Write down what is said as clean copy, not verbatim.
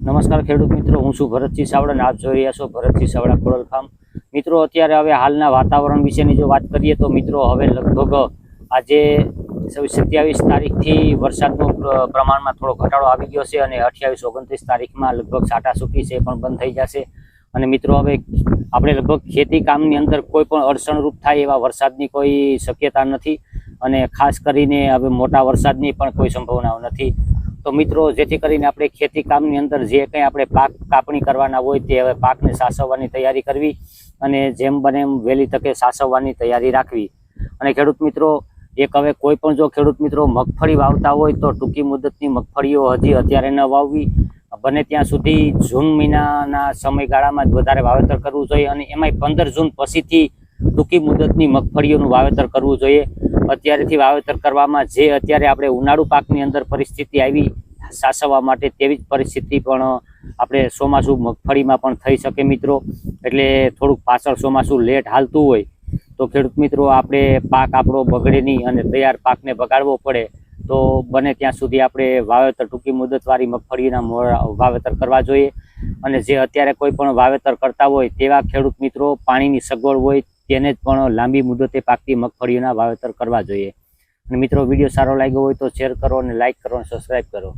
નમસ્કાર ખેડૂત મિત્રો, હું છું ભરતજી સાવડા અને આપ જોઈ રહ્યા છો ભરતજી સાવડા ખોડલ ફાર્મ. મિત્રો, અત્યારે હવે હાલના વાતાવરણ વિશેની જો વાત કરીએ તો મિત્રો હવે લગભગ આજે 27 તારીખથી વરસાદનો પ્રમાણમાં થોડો ઘટાડો આવી ગયો છે અને 28-29 તારીખમાં લગભગ છાંટાછૂટી છે પણ બંધ થઈ જશે. અને મિત્રો હવે આપણે લગભગ ખેતી કામની અંદર કોઈ પણ અડચણરૂપ થાય એવા વરસાદની કોઈ શક્યતા નથી અને ખાસ કરીને હવે મોટા વરસાદની પણ કોઈ સંભાવનાઓ નથી. તો મિત્રો, જેથી કરીને આપણે ખેતી કામની અંદર જે કંઈ આપણે પાક કાપણી કરવાના હોય તે હવે પાકને સાચવવાની તૈયારી કરવી અને જેમ બને એમ વહેલી તકે સાચવવાની તૈયારી રાખવી. અને ખેડૂત મિત્રો, એક હવે કોઈ પણ જો ખેડૂત મિત્રો મગફળી વાવતા હોય તો ટૂંકી મુદતની મગફળીઓ હજી અત્યારે ન વાવવી, બને ત્યાં સુધી જૂન મહિનાના સમયગાળામાં જ વધારે વાવેતર કરવું જોઈએ અને એમાંય 15 જૂન પછીથી ટૂંકી મુદતની મગફળીઓનું વાવેતર કરવું જોઈએ. અત્યારેથી વાવેતર કરવામાં જે અત્યારે આપણે ઉનાળુ પાકની અંદર પરિસ્થિતિ આવી સાચવવા માટે તેવી જ પરિસ્થિતિ પણ આપણે ચોમાસું મગફળીમાં પણ થઈ શકે મિત્રો. એટલે થોડુંક પાછળ ચોમાસું લેટ હાલતું હોય તો ખેડૂત મિત્રો આપણે પાક આપણો બગડે નહીં અને તૈયાર પાકને બગાડવો પડે તો બને ત્યાં સુધી આપણે વાવેતર ટૂંકી મુદતવાળી મગફળીના વાવેતર કરવા જોઈએ. અને જે અત્યારે કોઈ પણ વાવેતર કરતા હોય તેવા ખેડૂત મિત્રો પાણીની સગવડ હોય તેને જ પણ લાંબી મુદતે પાકતી મગફળીઓના વાવેતર કરવા જોઈએ. અને મિત્રો, વિડીયો સારો લાગ્યો હોય તો શેર કરો અને લાઇક કરો અને સબસ્ક્રાઈબ કરો.